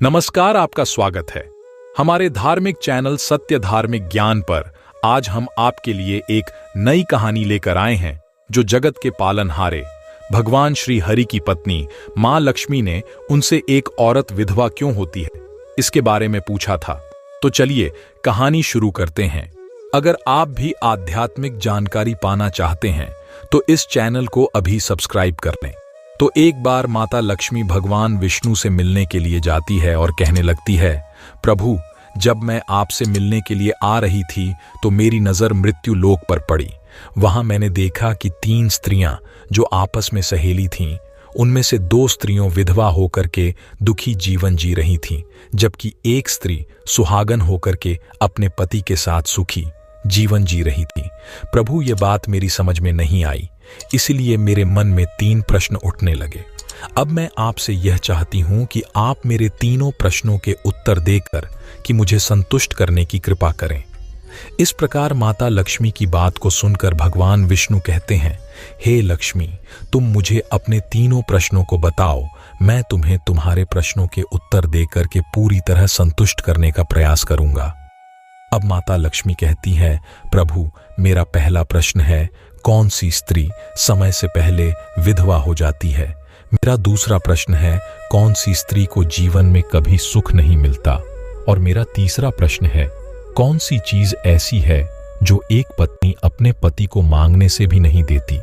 नमस्कार, आपका स्वागत है हमारे धार्मिक चैनल सत्य धार्मिक ज्ञान पर। आज हम आपके लिए एक नई कहानी लेकर आए हैं जो जगत के पालनहारे भगवान श्री हरि की पत्नी मां लक्ष्मी ने उनसे एक औरत विधवा क्यों होती है इसके बारे में पूछा था। तो चलिए कहानी शुरू करते हैं। अगर आप भी आध्यात्मिक जानकारी पाना चाहते हैं तो इस चैनल को अभी सब्सक्राइब कर लें। तो एक बार माता लक्ष्मी भगवान विष्णु से मिलने के लिए जाती है और कहने लगती है, प्रभु, जब मैं आपसे मिलने के लिए आ रही थी तो मेरी नजर मृत्यु लोक पर पड़ी। वहां मैंने देखा कि 3 स्त्रियां जो आपस में सहेली थीं, उनमें से 2 स्त्रियों विधवा होकर के दुखी जीवन जी रही थीं, जबकि एक स्त्री सुहागन होकर के अपने पति के साथ सुखी जीवन जी रही थी। प्रभु, ये बात मेरी समझ में नहीं आई, इसलिए मेरे मन में 3 प्रश्न उठने लगे। अब मैं आपसे यह चाहती हूं कि आप मेरे तीनों प्रश्नों के उत्तर देकर कि मुझे संतुष्ट करने की कृपा करें। इस प्रकार माता लक्ष्मी की बात को सुनकर भगवान विष्णु कहते हैं, हे लक्ष्मी, तुम मुझे अपने तीनों प्रश्नों को बताओ, मैं तुम्हें तुम्हारे प्रश्नों के उत्तर देकर के पूरी तरह संतुष्ट करने का प्रयास करूंगा। अब माता लक्ष्मी कहती है, प्रभु, मेरा पहला प्रश्न है, कौन सी स्त्री समय से पहले विधवा हो जाती है? मेरा दूसरा प्रश्न है, कौन सी स्त्री को जीवन में कभी सुख नहीं मिलता? और मेरा तीसरा प्रश्न है, कौन सी चीज ऐसी है जो एक पत्नी अपने पति को मांगने से भी नहीं देती?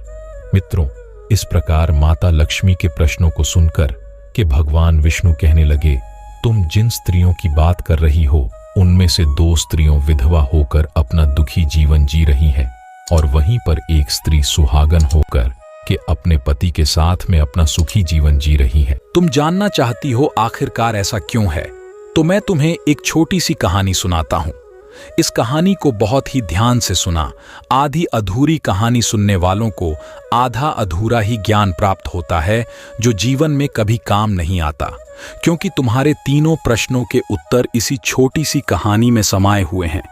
मित्रों, इस प्रकार माता लक्ष्मी के प्रश्नों को सुनकर कि भगवान विष्णु कहने लगे, तुम जिन स्त्रियों की बात कर रही हो उनमें से 2 स्त्रियों विधवा होकर अपना दुखी जीवन जी रही हैं और वहीं पर एक स्त्री सुहागन होकर के अपने पति के साथ में अपना सुखी जीवन जी रही है। तुम जानना चाहती हो आखिरकार ऐसा क्यों है? तो मैं तुम्हें एक छोटी सी कहानी सुनाता हूं। इस कहानी को बहुत ही ध्यान से सुना। आधी अधूरी कहानी सुनने वालों को आधा अधूरा ही ज्ञान प्राप्त होता है जो जीवन में कभी काम नहीं आता, क्योंकि तुम्हारे तीनों प्रश्नों के उत्तर इसी छोटी सी कहानी में समाये हुए हैं।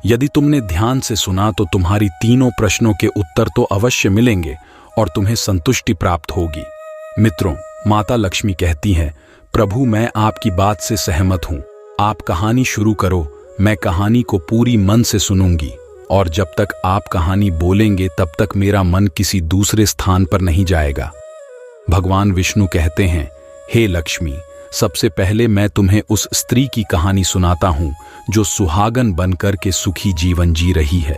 यदि तुमने ध्यान से सुना तो तुम्हारी तीनों प्रश्नों के उत्तर तो अवश्य मिलेंगे और तुम्हें संतुष्टि प्राप्त होगी। मित्रों, माता लक्ष्मी कहती हैं, प्रभु, मैं आपकी बात से सहमत हूं। आप कहानी शुरू करो, मैं कहानी को पूरी मन से सुनूंगी और जब तक आप कहानी बोलेंगे तब तक मेरा मन किसी दूसरे स्थान पर नहीं जाएगा। भगवान विष्णु कहते हैं, हे लक्ष्मी, सबसे पहले मैं तुम्हें उस स्त्री की कहानी सुनाता हूं जो सुहागन बनकर के सुखी जीवन जी रही है।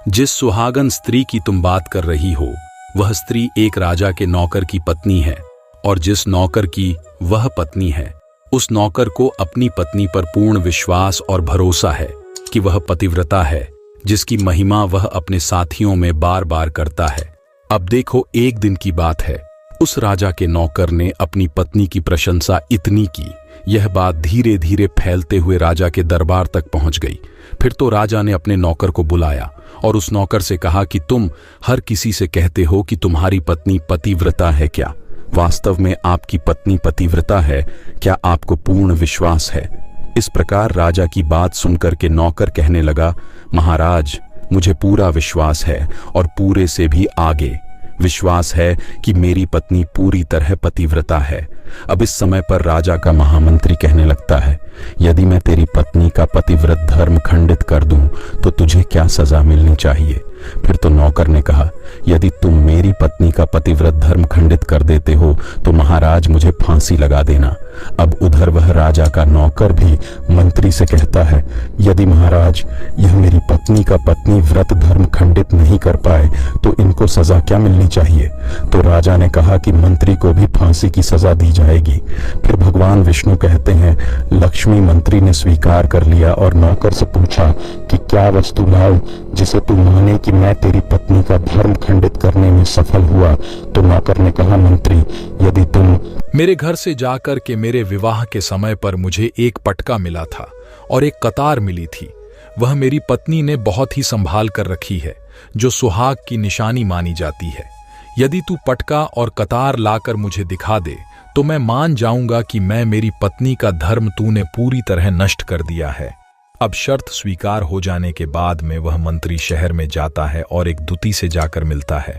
जिस सुहागन स्त्री की तुम बात कर रही हो वह स्त्री एक राजा के नौकर की पत्नी है, और जिस नौकर की वह पत्नी है उस नौकर को अपनी पत्नी पर पूर्ण विश्वास और भरोसा है कि वह पतिव्रता है, जिसकी महिमा वह अपने साथियों में बार बार करता है। अब देखो, एक दिन की बात है, उस राजा के नौकर ने अपनी पत्नी की प्रशंसा इतनी की, यह बात धीरे धीरे फैलते हुए राजा के दरबार तक पहुंच गई। फिर तो राजा ने अपने नौकर को बुलाया और उस नौकर से कहा कि तुम हर किसी से कहते हो कि तुम्हारी पत्नी पतिव्रता है, क्या वास्तव में आपकी पत्नी पतिव्रता है? क्या आपको पूर्ण विश्वास है? इस प्रकार राजा की बात सुनकर के नौकर कहने लगा, महाराज, मुझे पूरा विश्वास है और पूरे से भी आगे विश्वास है कि मेरी पत्नी पूरी तरह पतिव्रता है। अब इस समय पर राजा का महामंत्री कहने लगता है, यदि मैं तेरी पत्नी का पतिव्रत धर्म खंडित कर दूं तो तुझे क्या सजा मिलनी चाहिए? फिर तो नौकर ने कहा, यदि तुम मेरी पत्नी का पतिव्रत धर्म खंडित कर देते हो तो महाराज मुझे फांसी लगा देना। अब उधर वह राजा का नौकर भी मंत्री से कहता है, यदि महाराज यह मेरी पत्नी का पत्नी व्रत धर्म खंडित नहीं कर पाए तो इनको सजा क्या मिलनी चाहिए? तो राजा ने कहा कि मंत्री को भी फांसी की सजा दी जाएगी। फिर भगवान विष्णु कहते हैं, लक्ष्मी मंत्री ने स्वीकार कर लिया और नौकर से पूछा कि क्या वस्तु लाऊं जिसे तू माने कि मैं तेरी पत्नी का धर्म खंडित करने में सफल हुआ? तो नौकर ने कहा, मंत्री, यदि तुम मेरे घर से जाकर के मेरे विवाह के समय पर मुझे एक पटका मिला था और एक कतार मिली थी, वह मेरी पत्नी ने बहुत ही संभाल कर रखी है, जो सुहाग की निशानी मानी जाती है। यदि तू पटका और कतार लाकर मुझे दिखा दे तो मैं मान जाऊंगा कि मैं मेरी पत्नी का धर्म तूने पूरी तरह नष्ट कर दिया है। अब शर्त स्वीकार हो जाने के बाद में वह मंत्री शहर में जाता है और एक दूती से जाकर मिलता है।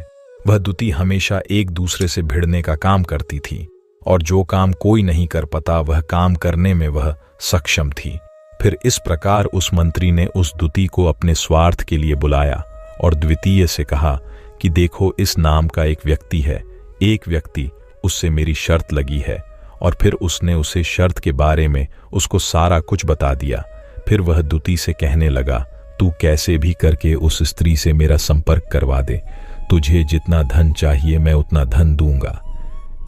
वह दूती हमेशा एक दूसरे से भिड़ने का काम करती थी और जो काम कोई नहीं कर पाता वह काम करने में वह सक्षम थी। फिर इस प्रकार उस मंत्री ने उस दूती को अपने स्वार्थ के लिए बुलाया और द्वितीय से कहा कि देखो, इस नाम का एक व्यक्ति है, एक व्यक्ति, उससे मेरी शर्त लगी है। और फिर उसने उसे शर्त के बारे में उसको सारा कुछ बता दिया। फिर वह दूती से कहने लगा, तू कैसे भी करके उस स्त्री से मेरा संपर्क करवा दे, तुझे जितना धन चाहिए मैं उतना धन दूंगा।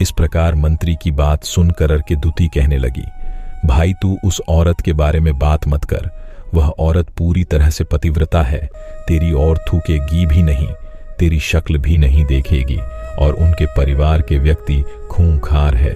इस प्रकार मंत्री की बात सुनकर के दूती कहने लगी, भाई तू उस औरत के बारे में बात मत कर, वह औरत पूरी तरह से पतिव्रता है, तेरी और थूकेगी भी नहीं, तेरी शक्ल भी नहीं देखेगी, और उनके परिवार के व्यक्ति खूंखार है,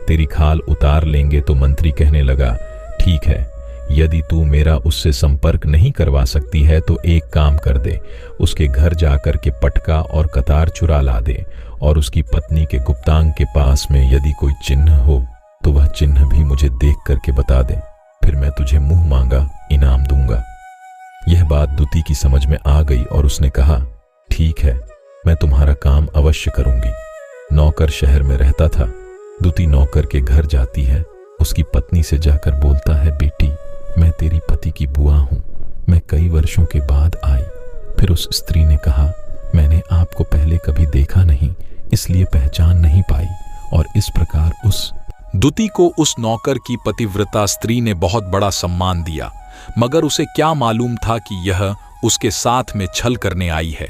तेरी खाल उतार लेंगे। तो मंत्री कहने लगा, ठीक है, यदि तू मेरा उससे संपर्क नहीं करवा सकती है तो एक काम कर दे, उसके घर जाकर के पटका और कतार चुरा ला दे, और उसकी पत्नी के गुप्तांग के पास में यदि कोई चिन्ह हो तो वह चिन्ह भी मुझे देख करके बता दे, फिर मैं तुझे मुंह मांगा इनाम दूंगा। यह बात दूती की समझ में आ गई और उसने कहा, ठीक है, मैं तुम्हारा काम अवश्य करूंगी। नौकर शहर में रहता था। दूती नौकर के घर जाती है, उसकी पत्नी से जाकर बोलता है, बेटी मैं तेरी पति की बुआ हूं, मैं कई वर्षों के बाद आई। फिर उस स्त्री ने कहा, मैंने आपको पहले कभी देखा नहीं, इसलिए पहचान नहीं पाई। और इस प्रकार उस दूती को उस नौकर की पतिव्रता स्त्री ने बहुत बड़ा सम्मान दिया, मगर उसे क्या मालूम था कि यह उसके साथ में छल करने आई है।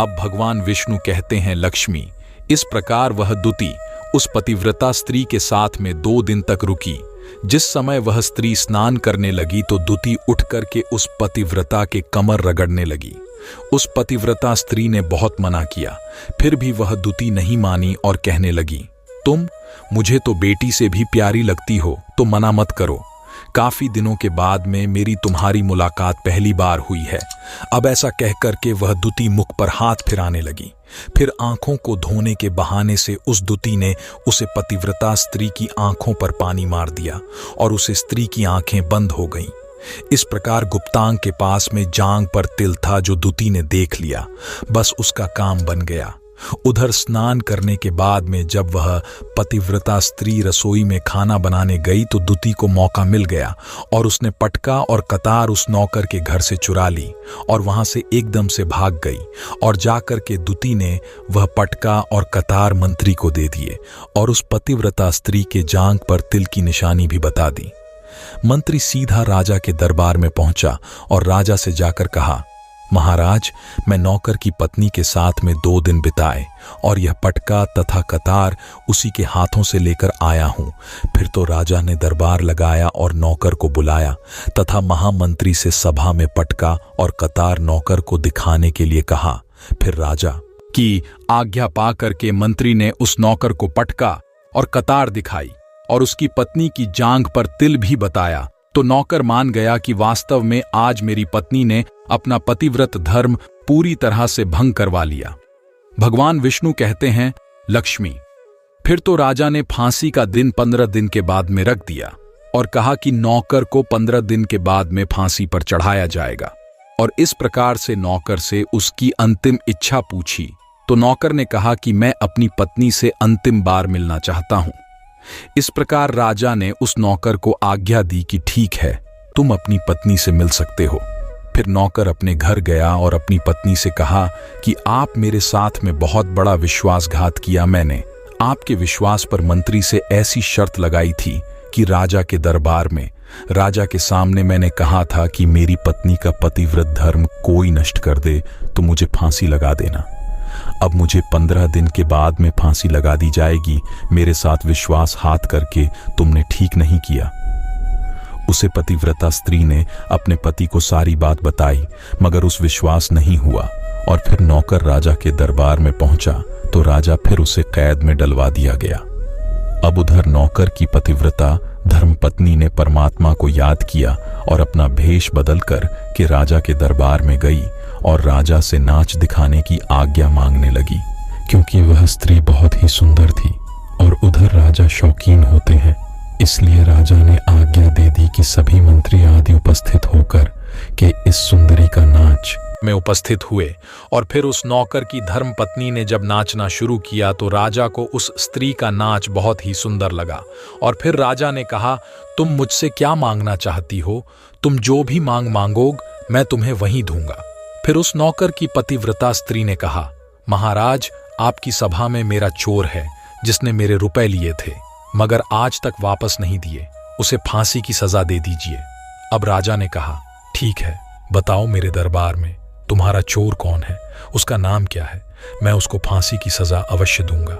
अब भगवान विष्णु कहते हैं, लक्ष्मी। इस प्रकार वह दूती उस पतिव्रता स्त्री के साथ में 2 दिन तक रुकी। जिस समय वह स्त्री स्नान करने लगी तो दूती उठ करके उस पतिव्रता के कमर रगड़ने लगी। उस पतिव्रता स्त्री ने बहुत मना किया, फिर भी वह दूती नहीं मानी और कहने लगी, तुम मुझे तो बेटी से भी प्यारी लगती हो, तो मना मत करो। काफी दिनों के बाद में मेरी तुम्हारी मुलाकात पहली बार हुई है। अब ऐसा कह करके वह दूती मुख पर हाथ फिराने लगी। फिर आंखों को धोने के बहाने से उस दूती ने उसे पतिव्रता स्त्री की आंखों पर पानी मार दिया और उस स्त्री की आंखें बंद हो गईं। इस प्रकार गुप्तांग के पास में जांग पर तिल था जो दूती ने देख लिया, बस उसका काम बन गया। उधर स्नान करने के बाद में जब वह पतिव्रता स्त्री रसोई में खाना बनाने गई तो दूती को मौका मिल गया और उसने पटका और कतार उस नौकर के घर से चुरा ली और वहां से एकदम से भाग गई। और जाकर के दूती ने वह पटका और कतार मंत्री को दे दिए और उस पतिव्रता स्त्री के जांघ पर तिल की निशानी भी बता दी। मंत्री सीधा राजा के दरबार में पहुंचा और राजा से जाकर कहा, महाराज, मैं नौकर की पत्नी के साथ में 2 दिन बिताए और यह पटका तथा कतार उसी के हाथों से लेकर आया हूं। फिर तो राजा ने दरबार लगाया और नौकर को बुलाया तथा महामंत्री से सभा में पटका और कतार नौकर को दिखाने के लिए कहा। फिर राजा की आज्ञा पा करके मंत्री ने उस नौकर को पटका और कतार दिखाई और उसकी पत्नी की जांघ पर तिल भी बताया। तो नौकर मान गया कि वास्तव में आज मेरी पत्नी ने अपना पतिव्रत धर्म पूरी तरह से भंग करवा लिया। भगवान विष्णु कहते हैं, लक्ष्मी। फिर तो राजा ने फांसी का दिन 15 दिन के बाद में रख दिया और कहा कि नौकर को 15 दिन के बाद में फांसी पर चढ़ाया जाएगा। और इस प्रकार से नौकर से उसकी अंतिम इच्छा पूछी तो नौकर ने कहा कि मैं अपनी पत्नी से अंतिम बार मिलना चाहता हूं। इस प्रकार राजा ने उस नौकर को आज्ञा दी कि ठीक है, तुम अपनी पत्नी से मिल सकते हो। फिर नौकर अपने घर गया और अपनी पत्नी से कहा कि आप मेरे साथ में बहुत बड़ा विश्वासघात किया। मैंने आपके विश्वास पर मंत्री से ऐसी शर्त लगाई थी कि राजा के दरबार में राजा के सामने मैंने कहा था कि मेरी पत्नी का पतिव्रत धर्म कोई नष्ट कर दे तो मुझे फांसी लगा देना। अब मुझे 15 दिन के बाद में फांसी लगा दी जाएगी। मेरे साथ विश्वासघात करके तुमने ठीक नहीं किया। उसे पतिव्रता स्त्री ने अपने पति को सारी बात बताई, मगर उस विश्वास नहीं हुआ और फिर नौकर राजा के दरबार में पहुंचा तो राजा फिर उसे कैद में डलवा दिया गया। अब उधर नौकर की पतिव्रता धर्मपत्नी ने परमात्मा को याद किया और अपना भेष बदलकर के राजा के दरबार में गई और राजा से नाच दिखाने की आज्ञा मांगने लगी, क्योंकि वह स्त्री बहुत ही सुंदर थी और उधर राजा शौकीन होते हैं। इसलिए राजा ने आज्ञा दे दी कि सभी मंत्री आदि उपस्थित होकर के इस सुंदरी का नाच मंच में उपस्थित हुए और फिर उस नौकर की धर्मपत्नी ने जब नाचना शुरू किया तो राजा को उस स्त्री का नाच बहुत ही सुंदर लगा। और फिर राजा ने कहा, तुम मुझसे क्या मांगना चाहती हो? तुम जो भी मांगोग मैं तुम्हें वहीं दूंगा। फिर उस नौकर की पतिव्रता स्त्री ने कहा, महाराज, आपकी सभा में मेरा चोर है जिसने मेरे रुपए लिए थे मगर आज तक वापस नहीं दिए, उसे फांसी की सजा दे दीजिए। अब राजा ने कहा, ठीक है, बताओ मेरे दरबार में तुम्हारा चोर कौन है, उसका नाम क्या है, मैं उसको फांसी की सजा अवश्य दूंगा।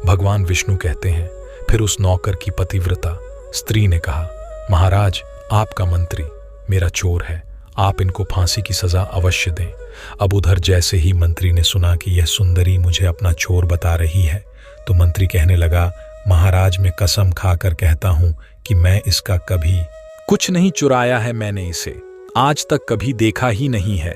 भगवान विष्णु कहते हैं, फिर उस नौकर की पतिव्रता स्त्री ने कहा, महाराज, आपका मंत्री मेरा चोर है, आप इनको फांसी की सजा अवश्य दें। अब उधर जैसे ही मंत्री ने सुना कि यह सुंदरी मुझे अपना चोर बता रही है तो मंत्री कहने लगा, महाराज, मैं कसम खाकर कहता हूं कि मैं इसका कभी कुछ नहीं चुराया है, मैंने इसे आज तक कभी देखा ही नहीं है,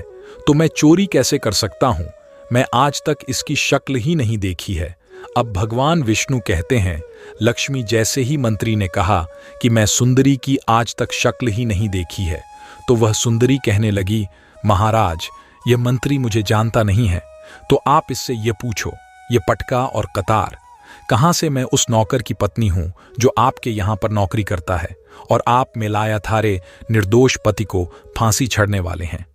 तो मैं चोरी कैसे कर सकता हूं? मैं आज तक इसकी शक्ल ही नहीं देखी है। अब भगवान विष्णु कहते हैं, लक्ष्मी, जैसे ही मंत्री ने कहा कि मैं सुंदरी की आज तक शक्ल ही नहीं देखी है तो वह सुंदरी कहने लगी, महाराज, यह मंत्री मुझे जानता नहीं है, तो आप इससे ये पूछो, ये पटका और कतार कहां से? मैं उस नौकर की पत्नी हूं जो आपके यहां पर नौकरी करता है और आप में लाया थारे निर्दोष पति को फांसी चढ़ने वाले हैं।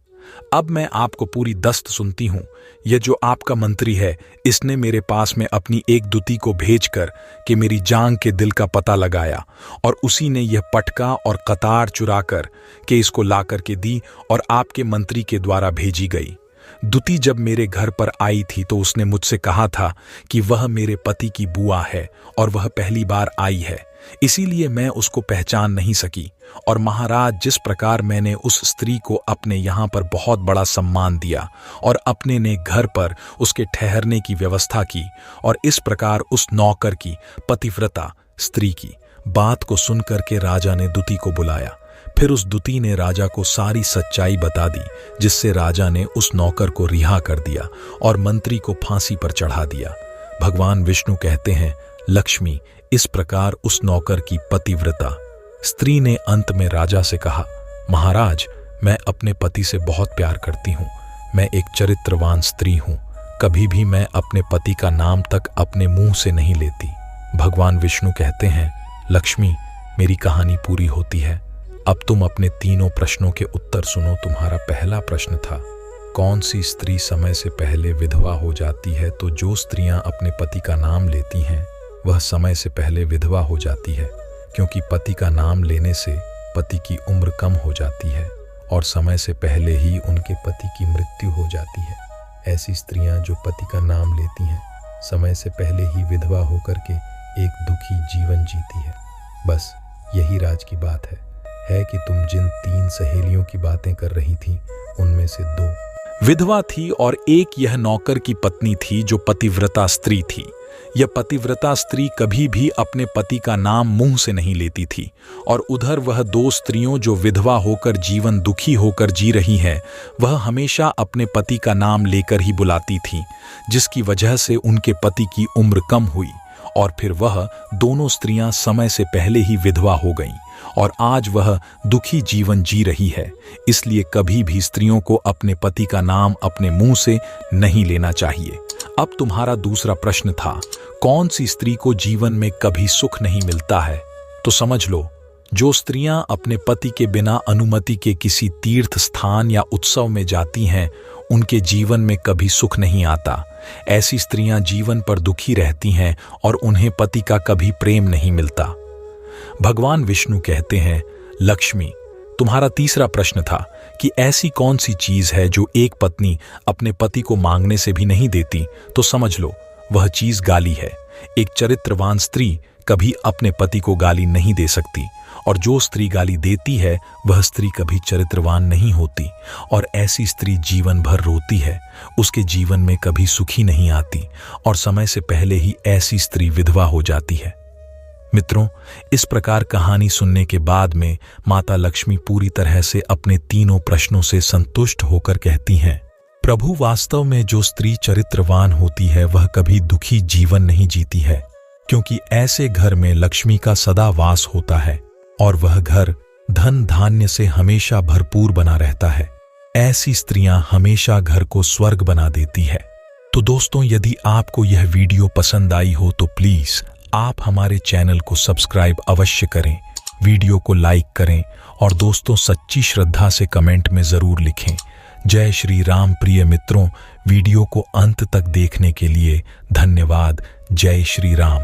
अब मैं आपको पूरी दस्त सुनती हूं। यह जो आपका मंत्री है, इसने मेरे पास में अपनी एक दूती को भेजकर कि मेरी जांग के दिल का पता लगाया और उसी ने यह पटका और कतार चुराकर के इसको लाकर के दी और आपके मंत्री के द्वारा भेजी गई। दूती जब मेरे घर पर आई थी तो उसने मुझसे कहा था कि वह मेरे पति की बुआ है और वह पहली बार आई है, इसीलिए मैं उसको पहचान नहीं सकी। और महाराज, जिस प्रकार मैंने उस स्त्री को अपने यहाँ पर बहुत बड़ा सम्मान दिया और अपने ने घर पर उसके ठहरने की व्यवस्था की, और इस प्रकार उस नौकर की पतिव्रता स्त्री की बात को सुनकर के राजा ने दूती को बुलाया। फिर उस दूती ने राजा को सारी सच्चाई बता दी, जिससे राजा ने उस नौकर को रिहा कर दिया और मंत्री को फांसी पर चढ़ा दिया। भगवान विष्णु कहते हैं, लक्ष्मी, इस प्रकार उस नौकर की पतिव्रता स्त्री ने अंत में राजा से कहा, महाराज, मैं अपने पति से बहुत प्यार करती हूँ, मैं एक चरित्रवान स्त्री हूँ, कभी भी मैं अपने पति का नाम तक अपने मुंह से नहीं लेती। भगवान विष्णु कहते हैं, लक्ष्मी, मेरी कहानी पूरी होती है। अब तुम अपने तीनों प्रश्नों के उत्तर सुनो। तुम्हारा पहला प्रश्न था, कौन सी स्त्री समय से पहले विधवा हो जाती है? तो जो स्त्रियां अपने पति का नाम लेती हैं वह समय से पहले विधवा हो जाती है, क्योंकि पति का नाम लेने से पति की उम्र कम हो जाती है और समय से पहले ही उनके पति की मृत्यु हो जाती है। ऐसी स्त्रियां जो पति का नाम लेती हैं समय से पहले ही विधवा होकर के एक दुखी जीवन जीती है। बस यही राज की बात है कि तुम जिन 3 सहेलियों की बातें कर रही थी उनमें से 2 विधवा थी और एक यह नौकर की पत्नी थी जो पतिव्रता स्त्री थी। यह पतिव्रता स्त्री कभी भी अपने पति का नाम मुंह से नहीं लेती थी, और उधर वह 2 स्त्रियों जो विधवा होकर जीवन दुखी होकर जी रही हैं, वह हमेशा अपने पति का नाम लेकर ही बुलाती थीं, जिसकी वजह से उनके पति की उम्र कम हुई और फिर वह दोनों स्त्रियां समय से पहले ही विधवा हो गईं और आज वह दुखी जीवन जी रही है। इसलिए कभी भी स्त्रियों को अपने पति का नाम अपने मुंह से नहीं लेना चाहिए। अब तुम्हारा दूसरा प्रश्न था, कौन सी स्त्री को जीवन में कभी सुख नहीं मिलता है? तो समझ लो, जो स्त्रियां अपने पति के बिना अनुमति के किसी तीर्थ स्थान या उत्सव में जाती हैं, उनके जीवन में कभी सुख नहीं आता। ऐसी स्त्रियां जीवन पर दुखी रहती हैं और उन्हें पति का कभी प्रेम नहीं मिलता। भगवान विष्णु कहते हैं, लक्ष्मी, तुम्हारा तीसरा प्रश्न था कि ऐसी कौन सी चीज है जो एक पत्नी अपने पति को मांगने से भी नहीं देती? तो समझ लो, वह चीज गाली है। एक चरित्रवान स्त्री कभी अपने पति को गाली नहीं दे सकती, और जो स्त्री गाली देती है वह स्त्री कभी चरित्रवान नहीं होती, और ऐसी स्त्री जीवन भर रोती है, उसके जीवन में कभी सुखी नहीं आती और समय से पहले ही ऐसी स्त्री विधवा हो जाती है। मित्रों, इस प्रकार कहानी सुनने के बाद में माता लक्ष्मी पूरी तरह से अपने तीनों प्रश्नों से संतुष्ट होकर कहती हैं, प्रभु, वास्तव में जो स्त्री चरित्रवान होती है वह कभी दुखी जीवन नहीं जीती है, क्योंकि ऐसे घर में लक्ष्मी का सदा वास होता है और वह घर धन धान्य से हमेशा भरपूर बना रहता है। ऐसी स्त्रियां हमेशा घर को स्वर्ग बना देती है। तो दोस्तों, यदि आपको यह वीडियो पसंद आई हो तो प्लीज आप हमारे चैनल को सब्सक्राइब अवश्य करें, वीडियो को लाइक करें और दोस्तों सच्ची श्रद्धा से कमेंट में जरूर लिखें। जय श्री राम। प्रिय मित्रों, वीडियो को अंत तक देखने के लिए धन्यवाद। जय श्री राम।